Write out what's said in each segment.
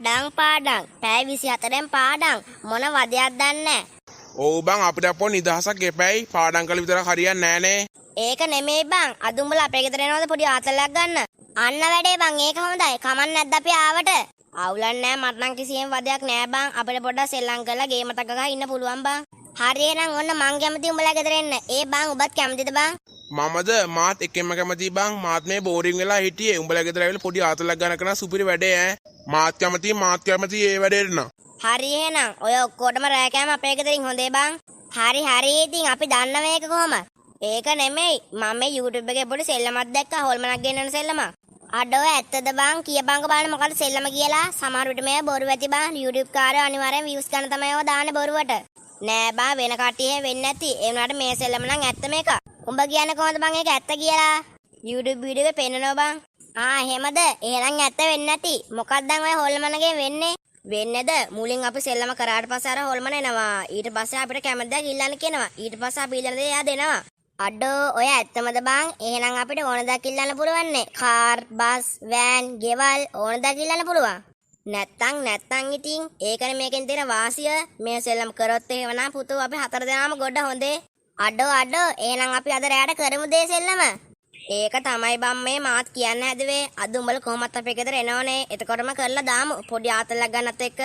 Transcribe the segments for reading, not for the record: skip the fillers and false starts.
ඩං පාඩම් පැය 24න් පාඩම් මොන වදයක් දන්නේ. ඔව් බං අපිට අපෝ නිදහසක් එපැයි පාඩම් කළ විතර හරියන්නේ නෑනේ. ඒක නෙමෙයි බං අද උඹලා අපේ ගෙදර එනවද පොඩි ආතලයක් ගන්න. අන්න වැඩේ බං ඒක හොඳයි. කමක් නැද්ද අපි ආවට. අවුලක් නෑ මට නම් කිසිම වදයක් නෑ බං. අපිට පොඩ්ඩක් සෙල්ලම් කරලා ගේ මතක ගහ ඉන්න පුළුවන් බං. හරි එහෙනම් ඔන්න මං කැමති උඹලා ගෙදර එන්න. ඒ බං ඔබත් කැමතිද බං? මමද මාත් එකෙන්ම කැමති බං. මාත් මේ බෝරින් වෙලා හිටියේ. උඹලා ගෙදර ඇවිල්ලා පොඩි ආතලක් ගන්න කරන සුපිරි වැඩේ ඈ. මාත් කැමති ඒ වැඩේට න. හරි එහෙනම් ඔය ඔක්කොටම රෑ කෑම අපේ ගෙදරින් හොඳේ බං. හරි ඉතින් අපි දන්නව ඒක කොහොමද? ඒක නෙමෙයි මම මේ YouTube එකේ පොඩි සෙල්ලමක් දැක්කා හොල්මනක් ගෙන්නන සෙල්ලමක්. අඩෝ ඇත්තද බං කියපංක බලන්න මොකද සෙල්ලම කියලා. සමහර විට මේ බොරු ඇති බං. YouTube කාරයෝ අනිවාර්යෙන් views ගන්න තමයි ඒවා දාන්නේ බොරුවට. නෑ බං වෙන කට්ටිය වෙන්නේ නැති. ඒ වුණාට මේ සෙල්ලම නම් ඇත්තම එක. උඹ කියන්නේ කොහොමද බං ඒක ඇත්ත කියලා? YouTube වීඩියෝ එකේ පෙන්නනවා බං. එහෙමද? එහෙනම් ඇත්ත වෙන්නේ නැති. මොකක්ද ඔය හොල්මනගේ වෙන්නේ? වෙන්නේද මුලින් අපි සෙල්ලම කරාට පස්සේ අර හොල්මන එනවා. ඊට පස්සේ අපිට කැමති දේ ඉල්ලන්න කියනවා. ඊට පස්සේ අපි ඉල්ලන දේ එයා දෙනවා. අඩෝ ඔය ඇත්තමද බං? එහෙනම් අපිට ඕන දා කිල්ලන්න පුළුවන් නේ. කාර්, බස්, වෑන්, ගෙවල් ඕන දා කිල්ලන්න පුළුවන්. නැත්තම් ඉතින් ඒකනේ මේකෙන් තියෙන වාසිය. මේ සෙල්ලම් කරොත් එහෙමනම් පුතෝ අපි හතර දෙනාම ගොඩ හොඳේ. අඩෝ එහෙනම් අපි අද රැයට කරමු දේ සෙල්ලම. ඒක තමයි බම් මේ මාත් කියන්න හැදුවේ. අද උඹලා කොහොමත් අපේ ගෙදර එනවනේ. එතකොටම කරලා දාමු. පොඩි ආතලක් ගන්නත් එක්ක.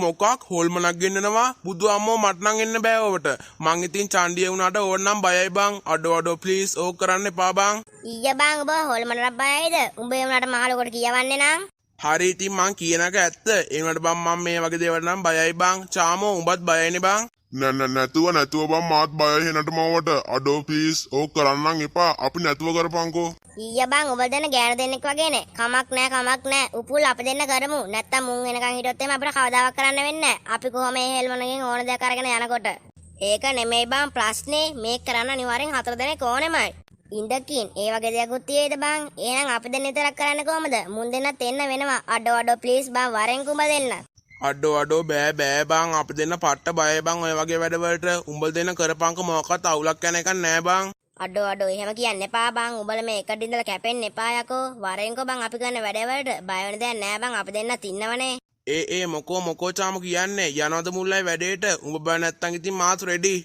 මොකක් හොල්මනක් ගෙන්නනවා බුදු අම්මෝ මට නම් එන්න බෑ ඔවට. මං ඉතින් චණ්ඩිය වුණාට ඕන්නම් බයයි බං. අඩෝ ප්ලීස් ඕක කරන්න එපා බං. ඊය බං ඔබ හොල්මනට බයයිද? උඹ ඒ වුණාට මහලොකට කියවන්නේ නම්. හරි ඉතින් මං කියනක ඇත්ත. ඒ වුණාට බං මම මේ වගේ දේවල් නම් බයයි බං. චාමෝ උඹත් බයයිනේ බං. නැතුව බං මාත් බයයි හෙනට මවට. අඩෝ ප්ලීස් ඕක කරන්නම් එපා. අපි නැතුව කරපන්කෝ. ඊය බං ඔබ දෙන්න ගෑනු දෙන්නෙක් වගේනේ. කමක් නෑ. උපුල් අපි දෙන්න කරමු. නැත්තම් මුන් වෙනකන් හිටියොත් එහෙම අපිට කවදාවත් කරන්න වෙන්නේ නෑ. අපි කොහොම මේ හෙල්මනගෙන් ඕන දෙයක් අරගෙන යනකොට. ඒක නෙමෙයි බං ප්‍රශ්නේ. මේක කරන්න අනිවාර්යෙන් හතර දෙනෙක් ඕනෙමයි. ඉන්දකින් ඒ වගේ දෙයක්ත් තියෙයිද බං? එහෙනම් අපි දෙන්න විතරක් කරන්න කොහමද? මුන් දෙන්නත් එන්න වෙනවා. අඩෝ ප්ලීස් බං වරෙන් කුඹ දෙන්න. අඩෝ බෑ බං අපි දෙන්න පට්ට බයයි බං ඔය වගේ වැඩවලට. උඹල් දෙන්න කරපංක මොකක්වත් අවුලක් යන එකක් නෑ බං. අඩෝ එහෙම කියන්න එපා බං. උඹලා මේ එකට ඉඳලා කැපෙන්න එපා යකෝ. වරෙන්කෝ බං අපි කරන වැඩවලට බය වෙන දෙයක් නෑ බං. අපි දෙන්නත් ඉන්නවනේ. මොකෝ චාමු කියන්නේ යනවද මුල්ලයි වැඩේට? උඹ බය නැත්තම් ඉතින් මාත් රෙඩි.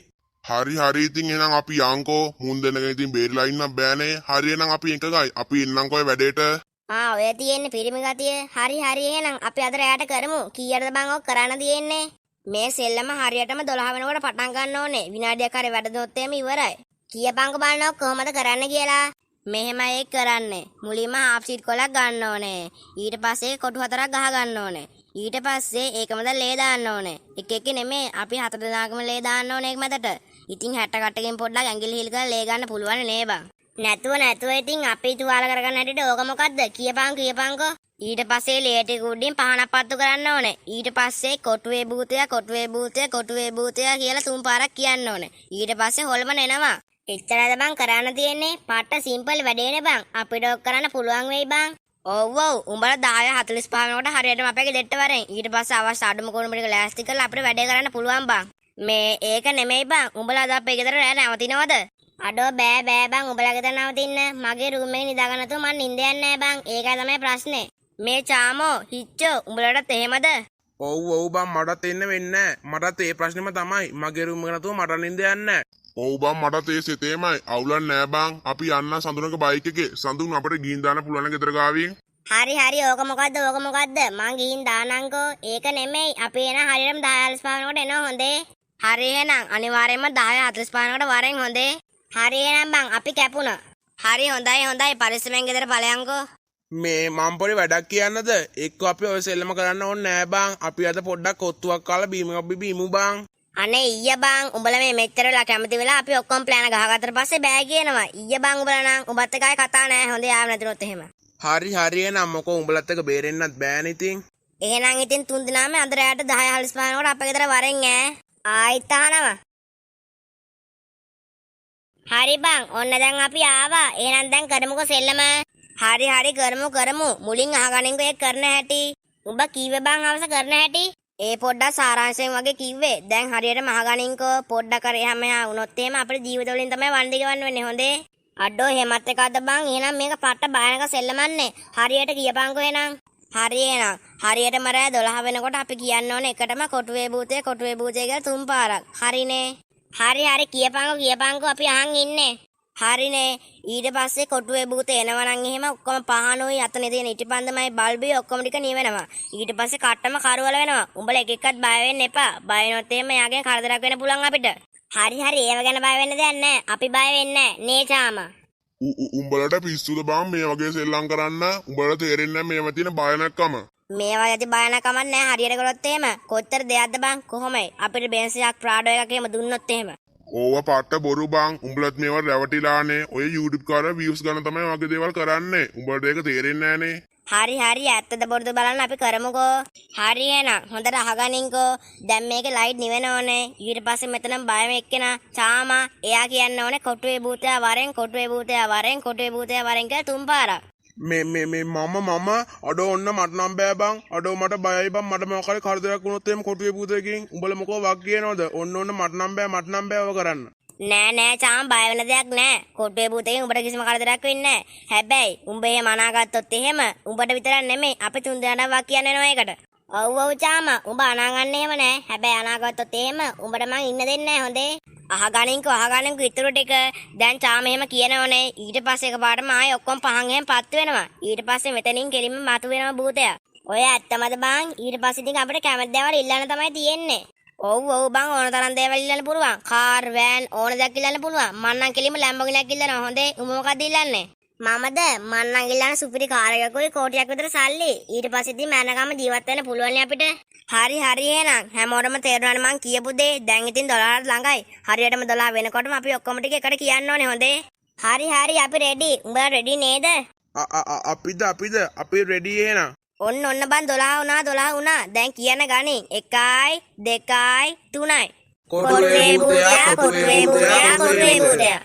හරි ඉතින් එහෙනම් අපි යන්කෝ. මුන් දෙන්නගෙන ඉතින් බේරිලා ඉන්න බෑනේ. හරි එහෙනම් අපි එකගයි. අපි එන්නම්කෝ ඔය වැඩේට. ඔය තියෙන්නේ පිරිමි ගතිය. හරි එහෙනම් අපි අද රැයට කරමු. කීයටද බං ඔක් කරන්න තියෙන්නේ? මේ සෙල්ලම හරියටම 12 වෙනකොට පටන් ගන්න ඕනේ. විනාඩියක් හරි වැඩ දුන්නොත් එමේ ඉවරයි. කියපංක බලන්න කොහොමද කරන්න කියලා. මෙහෙමයි ඒක කරන්නේ. මුලින්ම හාෆ් සීට් කොලක් ගන්න ඕනේ. ඊට පස්සේ කොටු හතරක් ගහ ගන්න ඕනේ. ඊට පස්සේ ඒකමද ලේ දාන්න ඕනේ. එක නෙමෙයි අපි හතර දෙනාගම ලේ දාන්න ඕනේ ඒක මැදට. ඉතින් 60 කට්ටකින් පොඩ්ඩක් ඇඟිලි හිල් කරලා ලේ ගන්න පුළුවන් නේ බං. නැතුව ඉතින් අපි තුවාල කරගන්න හැටියට ඕක මොකද්ද? කියපංකෝ. ඊට පස්සේ ලේ ටික උඩින් පහනක් පත්තු කරන්න ඕනේ. ඊට පස්සේ කොටුවේ භූතය කියලා තුන් පාරක් කියන්න ඕනේ. ඊට පස්සේ හොල්මන එනවා. එච්චරද බං කරන්න තියෙන්නේ. පට්ට සිම්පල් වැඩේනේ බං. අපිට ඔක් කරන්න පුළුවන් වෙයි බං. ඔව් උඹලා 10:45 වෙනකොට හරියටම අපේ ගෙදරට වරෙන්. ඊට පස්සේ අවශ්‍ය අඩුම කොණු ටික ලෑස්ති කරලා අපිට වැඩේ කරන්න පුළුවන් බං. මේ ඒක නෙමෙයි බං. උඹලා අද අපේ ගෙදර රැ නැවතිනවද? අඩෝ බෑ බං උඹලා ගෙදර නවතින්න. මගේ රූම් එකේ නිදා ගන්න තු මන් නිින්ද යන්නේ නෑ බං. ඒකයි තමයි ප්‍රශ්නේ. මේ චාමෝ හිච්චෝ උඹලටත් එහෙමද? ඔව් බං මටත් එන්න වෙන්නේ නෑ. මටත් ඒ ප්‍රශ්නේම තමයි. මගේ රූම් එක නැතුව මට නිින්ද යන්නේ නෑ. ඔව් බං මටත් ඒ සිතේමයි. අවුලක් නෑ බං. අපි යන්න සඳුනක බයික් එකේ. සඳුන් අපිට ගිහින් දාන්න පුළුවන් ගෙදර ගාවින්. හරි ඕක මොකද්ද? මං ගිහින් දානංකෝ. ඒක නෙමෙයි. අපි එන හරියටම 10:45 වෙනකොට එනවා හොඳේ. හරි එහෙනම් අනිවාර්යයෙන්ම 10:45 වෙනකොට වරෙන් හොඳේ. හරි එහෙනම් බං අපි කැපුණා. හරි හොඳයි පරිස්සමෙන් ගෙදර ඵලයන්කෝ. මේ මම පොඩි වැඩක් කියන්නද? එක්ක අපි ඔය සෙල්ලම කරන්න ඕනේ නෑ බං. අපි අද පොඩ්ඩක් කොත්තුවක් කාලා බීමු බං. අනේ ඊය බං උඹලා මේ මෙච්චර වෙලා කැමති වෙලා අපි ඔක්කොම ප්ලෑන ගහගත්තට පස්සේ බෑ කියනවා. ඊය බං උඹලා නම් උඹත් එකයි කතා නෑ. හොඳේ ආව නැතිනොත් එහෙම. හරි එනම් මොකෝ උඹලත් එක බේරෙන්නත් බෑනේ ඉතින්. එහෙනම් ඉතින් තුන් දිනාම අද රැයට 10:45 වෙනකොට අපේ ගෙදර වරෙන් ආයිත් අහනවා. හරි බං ඔන්න දැන් අපි ආවා. එහෙනම් දැන් කරමුකෝ සෙල්ලම. හරි කරමු. මුලින් අහගනින්කෝ ඒක කරන හැටි. උඹ කීවේ බං අවශ්‍ය කරන හැටි? ඒ පොඩ්ඩක් සාරාංශයෙන් වගේ කිව්වේ. දැන් හරියටම අහගනින්කෝ. පොඩ්ඩක් කර එහා මෙහා වුණොත් එහෙම අපේ ජීවිත වලින් තමයි වන්දි ගවන්න වෙන්නේ. හොඳේ. අඩෝ එහෙමත් එකක්ද බං? එහෙනම් මේක පට්ට බායනක සෙල්ලමන්නේ. හරියට කියපංකෝ එහෙනම්. හරි එහෙනම් හරියටම රෑ 12 වෙනකොට අපි කියන්න ඕනේ එකටම කොටුවේ භූතය කියලා 3 පාරක්. හරිනේ. හරි කියපංකෝ අපි අහන් ඉන්නේ. හරිනේ. ඊට පස්සේ කොටුවේ භූතය එනවා නම් එහෙම ඔක්කොම පහනෝයි අතනේ තියෙන ඉටිපන්දමයි බල්බේ ඔක්කොම ටික නිවෙනවා. ඊට පස්සේ කට්ටම කරවල වෙනවා. උඹලා එක එකක්වත් බය වෙන්න එපා. බය නොත් එහෙම යාගෙන් කරදරයක් වෙන්න පුළුවන් අපිට. හරි ඒව ගැන බය වෙන්න දෙයක් නැහැ. අපි බය වෙන්නේ නැහැ නේ චාමා. උඹලට පිස්සුද බං මේ වගේ සෙල්ලම් කරන්න? උඹලට තේරෙන්නේ නැහැ මේව තියෙන භයානකම. මේවා යති බයනකමක් නැහැ හරියට කරොත් එහෙම. කොච්චර දෙයක්ද බං කොහොමයි? අපිට බෙන්සියක් ප්‍රාඩෝ එකක් එහෙම දුන්නොත් එහෙම. ඕව පාට බොරු බං. උඹලත් මේවා රැවටිලානේ. ඔය YouTube කාර views ගන්න තමයි වගේ දේවල් කරන්නේ. උඹලට ඒක තේරෙන්නේ නැහනේ. හරි ඇත්තද බොරුද බලන්න අපි කරමුකෝ. හරි එහෙනම් හොඳට අහගනින්කෝ. දැන් මේකේ ලයිට් නිවෙන ඕනේ. ඊට පස්සේ මෙතන බයම එක්කෙනා චාමා එයා කියන්න ඕනේ කොටුවේ භූතයා වරෙන් කියලා 3 පාරක්. මේ මම අඩෝ ඔන්න මට නම් බෑ බං. අඩෝ මට බයයි බං. මට මොකක් හරි කරදරයක් වුණොත් එහෙම කොටුවේ භූතයකින් උඹලා මොකෝ වක් කියනවද? ඔන්න මට නම් බෑ ඔය කරන්න. නෑ චාම් බය වෙන දෙයක් නෑ. කොටුවේ භූතයෙන් උඹට කිසිම කරදරයක් වෙන්නේ නෑ. හැබැයි උඹ එහෙම අනාගත්තොත් එහෙම උඹට විතරක් නෙමෙයි අපි 3 දෙනාට වක් කියන්න වෙනවා ඒකට. ඔව් චාමා උඹ අනාගන්න එහෙම නෑ. හැබැයි අනාගත්තොත් එහෙම උඹට මං ඉන්න දෙන්නේ නෑ හොඳේ. අහගනින්කෝ ඉතුරු ටික. දැන් චාම එහෙම කියනවනේ. ඊට පස්සේ එකපාරටම ආයේ ඔක්කොම පහන් එහෙම පත් වෙනවා. ඊට පස්සේ මෙතනින් කෙලින්ම මතු වෙනවා භූතයා. ඔය ඇත්තමද බං? ඊට පස්සේ ඉතින් අපිට කැමති දේවල් ඉල්ලන්න තමයි තියෙන්නේ. ඔව් බං ඕන තරම් දේවල් ඉල්ලන්න පුළුවන්. කාර් වෑන් ඕන දෙයක් ඉල්ලන්න පුළුවන්. මං නම් කෙලින්ම ලැම්බෝගිනියක් ඉල්ලනවා. හොඳේ උඹ මොකක්ද ඉල්ලන්නේ? මමද මං නම් ඉල්ලන්නේ සුපිරි කාර් එකකුයි කෝටියක් විතර සල්ලි. ඊට පස්සේ ඉතින් මෑනකම ජීවත් වෙන්න පුළුවන් අපිට. හරි එහෙනම් හැමෝටම තේරුණානේ මං කියපු දේ. දැන් ඉතින් 12ට ළඟයි. හරියටම 12 වෙනකොටම අපි ඔක්කොම ටික එකට කියන්න ඕනේ හොඳේ. හරි අපි රෙඩි. උඹලා රෙඩි නේද? අපි රෙඩි එහෙනම්. ඔන්න බං 12 වුණා. දැන් කියන්න ගනින්. 1යි 2යි 3යි. කොටුවේ භූතයා.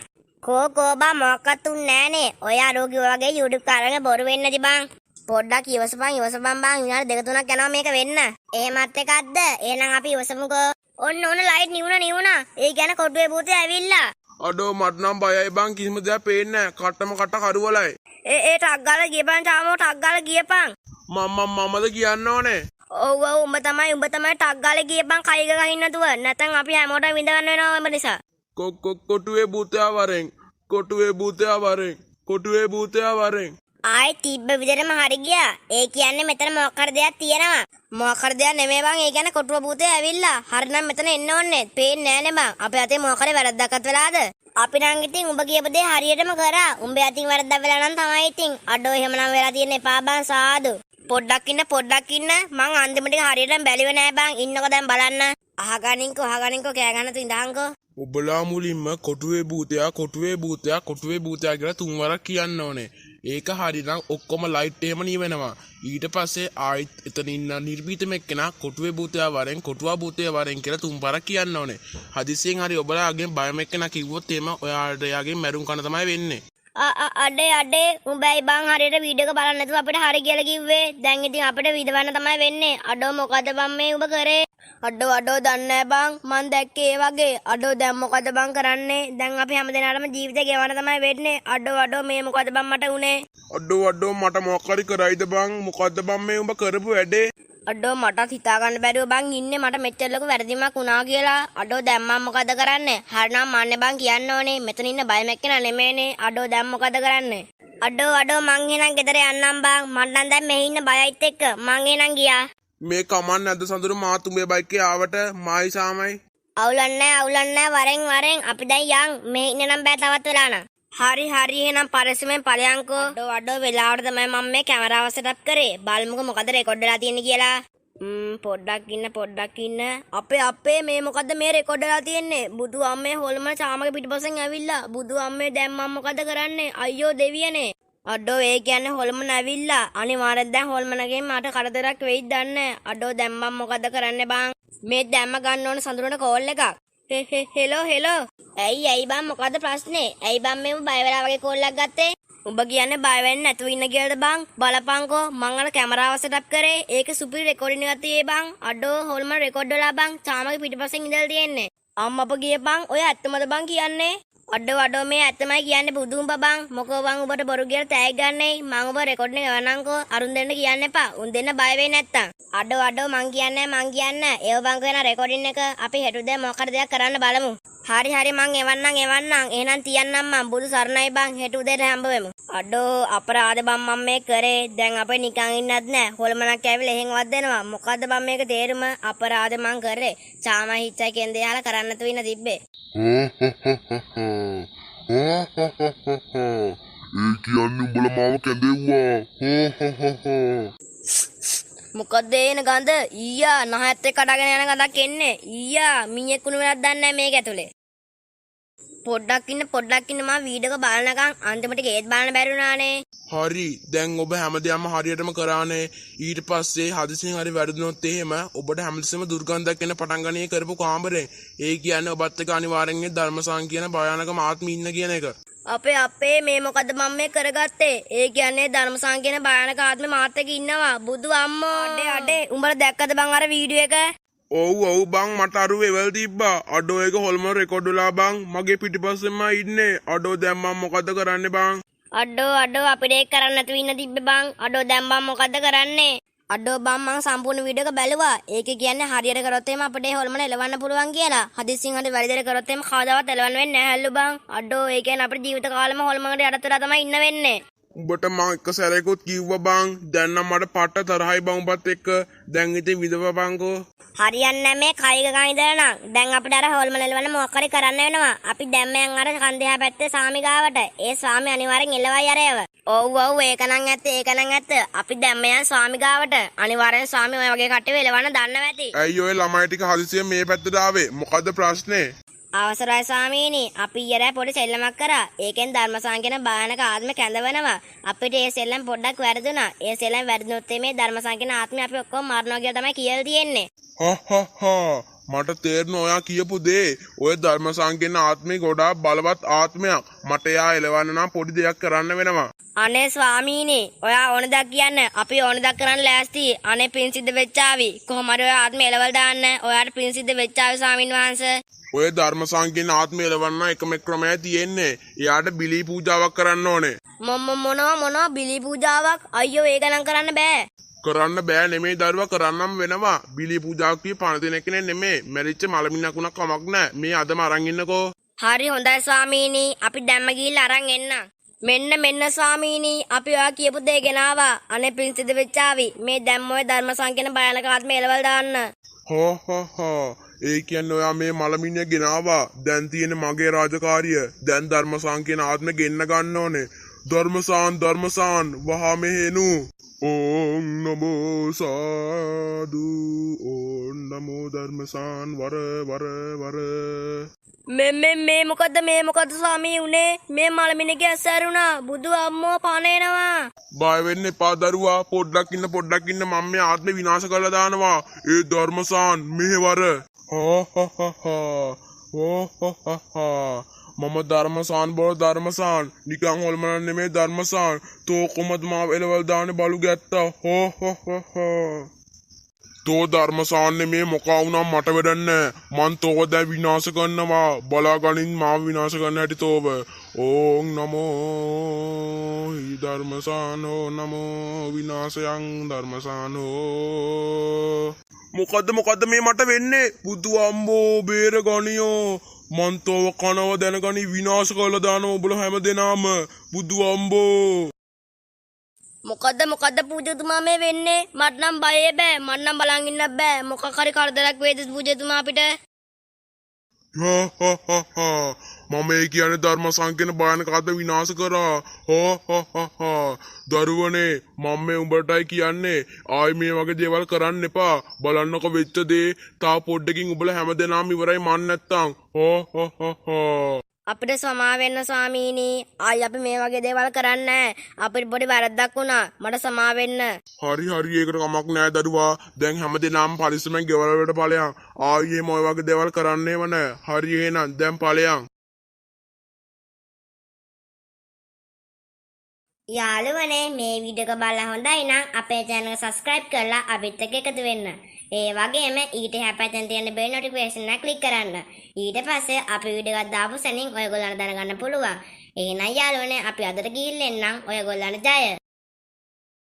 කෝ බං මොකක්වත් තුන් නෑනේ. ඔය ආරෝග්‍ය වගේ YouTube කාරණේ බොරු වෙන්නදි බං. පොඩ්ඩක් ඉවසපන් බං. විනාඩි 2-3ක් යනවා මේක වෙන්න. එහෙමත් එකක්ද? එහෙනම් අපි ඉවසමුකෝ. ඔන්න ලයිට් නිවුණා. ඒ කියන්නේ කොටුවේ භූතයා ඇවිල්ලා. අඩෝ මට නම් බයයි බං. කිසිම දෙයක් පේන්නේ නැහැ. කට්ටම කට කරවලයි. ඒ ටක් ගාලා ගියපන් චාමෝ ටක් ගාලා ගියපන්. මමද කියන්න ඕනේ. ඔව් උඹ තමයි ටක් ගාලා ගියපන් කයි ගහින් නැතුව. නැත්නම් අපි හැමෝටම විඳ ගන්න වෙනවා ඔය නිසා. කොටුවේ භූතයා වරෙන්. ආයි තිබ්බ විදිහටම හරි ගියා. ඒ කියන්නේ මෙතන මොකක් හරි දෙයක් තියෙනවා. මොකක් හරි දෙයක් නෙමෙයි බං. ඒ කියන්නේ කොටුව භූතයා ඇවිල්ලා. හරිනම් මෙතන එන්න ඕනේ. පේන්නේ නෑනේ බං. අපේ අතේ මොකක් හරි වැරද්දක්වත් වෙලාද? අපි නම් ඉතින් උඹ කියපු දේ හරියටම කරා. උඹේ අතින් වැරද්දක් වෙලා නම් තමයි ඉතින්. අඩෝ එහෙමනම් වෙලා තියෙන්නේ එපා බං සාදු. පොඩ්ඩක් ඉන්න. මං අන්තිමට හරියටම බැලිව නෑ බං. ඉන්නකෝ දැන් බලන්න. අහගනින්කෝ කෑ ගන්න තින්දාංකෝ. ඔබලා මුලින්ම කොටුවේ භූතයා කියලා 3 වරක් කියන්න ඕනේ. ඒක හරිනම් ඔක්කොම ලයිට් එහෙම නිවෙනවා. ඊට පස්සේ ආයිත් එතන ඉන්න නිර්භීතම එක්කෙනා කොටුවා භූතයා වරෙන් කියලා 3 පාරක් කියන්න ඕනේ. හදිසියෙන් හරි ඔබලාගෙන් බයම එක්කෙනා කිව්වොත් එහෙම ඔයාලට යාගෙන් මැරුම් කන තමයි වෙන්නේ. අඩේ උඹයි බං හරියට වීඩියෝ එක බලන්න නැතුව අපිට හරි කියලා කිව්වේ. දැන් ඉතින් අපිට විදවන්න තමයි වෙන්නේ. අඩෝ මොකද බං මේ උඹ කරේ? අඩෝ දන්නේ බං. මං දැක්කේ ඒ වගේ. අඩෝ දැන් මොකද බං කරන්නේ? දැන් අපි හැමදෙනාටම ජීවිතේ ගෙවන්න තමයි වෙන්නේ. අඩෝ මේ මොකද බං මට උනේ? අඩෝ මට මොකක් හරි කරයිද බං? මොකද්ද බං මේ උඹ කරපු වැඩේ? අඩෝ මටත් හිතා ගන්න බැරුව බං ඉන්නේ මට මෙච්චර ලොකු වැරදීමක් වුණා කියලා. අඩෝ දැන් මම මොකද කරන්නේ? හරිනම් මන්නේ බං කියන්න ඕනේ. මෙතන ඉන්න බයම එක්කෙනා නෙමෙයිනේ. අඩෝ දැන් මොකද කරන්නේ? අඩෝ මං එහෙනම් ගෙදර යන්නම් බං. මට නම් දැන් මෙහි ඉන්න බයයිත් එක්ක මං එහෙනම් ගියා. මේ කමන්න නැද්ද සඳුරු මාත් උඹේ බයික් එකේ ආවට මායි සාමයි. අවුලන්නේ වරෙන් අපි දැන් යන්. මෙහි ඉන්න නම් බෑ තවත් වෙලා නම්. හරි එහෙනම් පරිස්සමෙන් ඵලයන්කෝ. අඩෝ වෙලාවට තමයි මම මේ කැමරාව සෙටප් කරේ. බලමුකෝ මොකද රෙකෝඩ් වෙලා තියෙන්නේ කියලා. පොඩ්ඩක් ඉන්න. අපේ මේ මොකද්ද මේ රෙකෝඩ් වෙලා තියෙන්නේ? බුදු අම්මේ හොල්මන චාමගේ පිටිපස්සෙන් ඇවිල්ලා. බුදු අම්මේ දැන් මම මොකද කරන්නේ? අයියෝ දෙවියනේ. අඩෝ ඒ කියන්නේ හොල්මන ඇවිල්ලා. අනිවාර්යෙන් දැන් හොල්මනගෙන් මට කරදරයක් වෙයිද දන්නේ. අඩෝ දැන් මම මොකද කරන්නේ බං? මේ දැම්ම ගන්න ඕන සඳුරට කෝල් එකක්. හෙලෝ. ඇයි බං මොකද ප්‍රශ්නේ? ඇයි බං මේ බය වෙලා වගේ කෝල් එකක් ගත්තේ? උඹ කියන්නේ බය වෙන්නේ නැතුව ඉන්න කියලාද බං? බලපංකෝ මං අර කැමරාව සෙටප් කරේ. ඒක සුපිරි රෙකෝඩින් එකක් තියේ බං. අඩෝ හොල්මන රෙකෝඩ් වෙලා බං. චාමගේ පිටිපස්සෙන් ඉඳලා තියෙන්නේ. අම්මප ගියේ බං. ඔය ඇත්තමද බං කියන්නේ? අඩෝ මේ ඇත්තමයි කියන්නේ බුදුන් බබන් මොකෝ වන් ඔබට බොරු කියලා තෑග් ගන්නයි මං ඔබ රෙකෝඩ් එක ගන්නම්කෝ අරුන් දෙන්න කියන්න එපා උන් දෙන්න බය වෙයි නැත්තම් අඩෝ මං කියන්නේ ඒව බං කරන රෙකෝඩින් එක අපි හෙට උදේ මොකද දෙයක් කරන්න බලමු හරි මං එවන්නම් එහෙනම් තියන්නම් මං බුදු සරණයි බං හෙට උදේට හම්බ වෙමු අඩෝ අපරාධ බං මම මේ කරේ දැන් අපේ නිකන් ඉන්නත් නෑ හොල්මනක් ඇවිල්ලා එහෙන්වත් දෙනවා මොකද්ද බං මේක තේරුම අපරාධ මං කරේ චාමයි හිච්චයි කෙන්දේ යාලා කරන්න තු ඉන්න තිබ්බේ ඒ කියන්නේ උඹලා මාව කැඳෙව්වා මොකද එන ගඳ ඊයා නහයත් එක්ක කඩගෙන යන ගඳක් එන්නේ ඊයා මීයක් කුණු වෙනක් දන්නේ නැහැ මේක ඇතුලේ පොඩ්ඩක් ඉන්න මම වීඩියෝ එක බලනකම් අන්තිමට ගේත් බලන්න බැරි වුණානේ හරි දැන් ඔබ හැමදේම හරියටම කරානේ ඊට පස්සේ හදිසියෙන් හරි වැරදුනොත් එහෙම ඔබට හැමතිස්සෙම දුර්ගන්ධයක් එන්න පටන් ගන්නේ කරපු කාමරේ ඒ කියන්නේ ඔබත් එක්ක අනිවාර්යෙන් ධර්මසං කියන භයානක ආත්මෙ ඉන්න කියන එක අපේ මේ මොකද මම මේ කරගත්තේ ඒ කියන්නේ ධර්මසං කියන භයානක ආත්මෙ මාත් එක්ක ඉන්නවා බුදු අම්මෝ අඩේ උඹලා දැක්කද බං අර වීඩියෝ එක ඔව් බං මට අරු වෙවල් තිබ්බා අඩෝ එක හොල්ම රෙකෝඩ් වෙලා බං මගේ පිටිපස්සෙන්ම ඉන්නේ අඩෝ දැන් මම මොකද කරන්නේ බං අඩෝ අපිට ඒක කරන්න නැතුව ඉන්න තිබ්බේ බං අඩෝ දැන් මම මොකද කරන්නේ අඩෝ බං මං සම්පූර්ණ වීඩියෝ එක බැලුවා ඒකේ කියන්නේ හරියට කරොත් එහෙම අපිට හොල්මන එලවන්න පුළුවන් කියලා හදිස්සියෙන් හරි වැරදිද කරොත් එහෙම කවදාවත් එලවන්න වෙන්නේ නැහැ හැල්ලු බං අඩෝ ඒ කියන්නේ අපේ ජීවිත කාලෙම හොල්මනකට යටතලා තමයි ඉන්න වෙන්නේ උඹට මං එක සැරේකුත් කිව්වා බං දැන් නම් මට පට්ට තරහයි බං උඹත් එක්ක දැන් ඉතින් විදවපන්කෝ හරියන්නේ මේ කයික කන් ඉඳලා නම් දැන් අපිට අර හොල්මන එලවන්න මොකක් හරි කරන්න වෙනවා අපි දැන් මයන් අර කන්දෙහා පැත්තේ සාමි ගාවට ඒ ස්වාමි අනිවාර්යෙන් එලවයි අරයව ඔව් ඒක නම් ඇත්ත අපි දැන් මයන් ස්වාමි ගාවට අනිවාර්යෙන් ස්වාමි ඔය වගේ කට්ටිය එලවන්න දන්නවා ඇති ඇයි ඔය ළමයි ටික හදිසියෙන් මේ පැත්තට ආවේ මොකද්ද ප්‍රශ්නේ අවසරයි ස්වාමීනි අපි ඊයරෑ පොඩි සෙල්ලමක් කරා ඒකෙන් ධර්මසං කියන භයානක ආත්ම කැඳවනවා අපිට ඒ සෙල්ලම් පොඩ්ඩක් වැරදුනා ඒ සෙල්ලම් වැරදුනොත් මේ ධර්මසං කියන ආත්මය අපි ඔක්කොම මරනවා කියලා තමයි කියලා තියෙන්නේ මට තේරෙනවා ඔයා කියපු දේ ඔය ධර්මසං කියන ආත්මේ ගොඩාක් බලවත් ආත්මයක් මට එයා එලවන්න නම් පොඩි දෙයක් කරන්න වෙනවා අනේ ස්වාමීනි ඔයා ඕන දක් කියන්න අපි ඕන දක් කරන්න ලෑස්ති අනේ පින් සිද්ධ වෙච්චාවි කොහොම හරි ඔය ආත්මය එලවලා දාන්න ඔයාට පින් සිද්ධ වෙච්චාවි ස්වාමින් වහන්සේ ඔය ධර්මසං කියන ආත්මය එලවන්න එකම ක්‍රමය තියෙන්නේ එයාට බිලි පූජාවක් කරන්න ඕනේ මොනවා බිලි පූජාවක් අයියෝ ඒක නම් කරන්න බෑ නෙමෙයි දරුවා කරන්නම් වෙනවා බිලි පූජාවක් කිය පණ දෙන කෙනෙක් නෙමෙයි මැරිච්ච මලමිණකුණක් කමක් නැහැ මේ අදම අරන් ඉන්නකෝ හරි හොඳයි ස්වාමීනි අපි දැම්ම ගිහිල්ලා අරන් එන්න මෙන්න ස්වාමීනි අපි ඔයා කියපු දේ ගෙනාවා අනේ පින් සිද්ධ වෙච්චාවි මේ දැම්ම ඔය ධර්මසං කියන භයානක ආත්මය එලවලා දාන්න ඒ කියන්නේ ඔයා මේ මලමිණිය ගෙනාවා දැන් තියෙන මගේ රාජකාරිය දැන් ධර්මසං කියන ආත්මෙ ගෙන්න ගන්න ඕනේ ධර්මසාන් වහා මෙහෙනු ඕම් නමෝ සාදු ඕම් නමෝ ධර්මසාන් වර මේ මොකද්ද ස්වාමී උනේ මේ මලමිණිගේ ඇසරුණා බුදු අම්මෝ පණේනවා බය වෙන්න එපා දරුවා පොඩ්ඩක් ඉන්න මම මේ ආත්මෙ විනාශ කරලා දානවා ඒ ධර්මසාන් මෙහෙවර මම ධර්මසාන් නිකන් හොල්මනන් නෙමේ ධර්මසාන් තෝ කොමද මාව එලවල් දාන්නේ බලු ගැත්තා තෝ ධර්මසාන් නෙමේ මොකා වුණා මට වැඩන්නේ මං තෝ දැන් විනාශ කරනවා බලාගනින් මාව විනාශ කරන්න හැටි තෝව ඕම් නමෝ ධර්මසානෝ නමෝ විනාශයන් ධර්මසානෝ මොකද්ද මේ මට වෙන්නේ බුදු අම්බෝ බේර ගනියෝ මන්තෝව කනව දැනගනි විනාශ කරලා දානවා ඔබලා හැමදෙනාම බුදු අම්බෝ මොකද්ද පූජතුමා මේ වෙන්නේ මට නම් බයේ බෑ මට නම් බලන් ඉන්න බෑ මොකක් හරි කරදරයක් වේද පූජතුමා අපිට මම ඒ කියන්නේ ධර්මසං කියන භයානක ආත්ම විනාශ කරා දරුවනේ මම මේ උඹටයි කියන්නේ ආයි මේ වගේ දේවල් කරන්න එපා බලන්නකො වෙච්ච දේ තා පොඩ්ඩකින් උඹලා හැමදෙනාම ඉවරයි මන් නැත්තම් අපිට සමා වෙන්න ස්වාමීනි ආයි අපි මේ වගේ දේවල් කරන්නේ අපිට පොඩි වැරද්දක් වුණා මට සමා වෙන්න හරි ඒකට කමක් නෑ දරුවා දැන් හැමදෙනාම පරිස්සමෙන් ගෙවල් වලට ඵලයන් ආයි මේ වගේ දේවල් කරන්නේම නෑ හරි එහෙනම් දැන් ඵලයන් යාළුවනේ මේ වීඩියෝ එක බලලා හොඳයි නම් අපේ channel එක subscribe කරලා අපිත් එක්ක එකතු වෙන්න ඒ වගේම ඊට එහා පැත්තෙන් තියෙන බෙල් නොටිෆිකේෂන් එක ක්ලික් කරන්න. ඊට පස්සේ අපි වීඩියෝ එකක් දාපු සැනින් ඔයගොල්ලන්ට දැනගන්න පුළුවන්. එහෙනම් යාළුවනේ අපි අදට ගිහින් එන්නම්. ඔයගොල්ලන්ට ජය.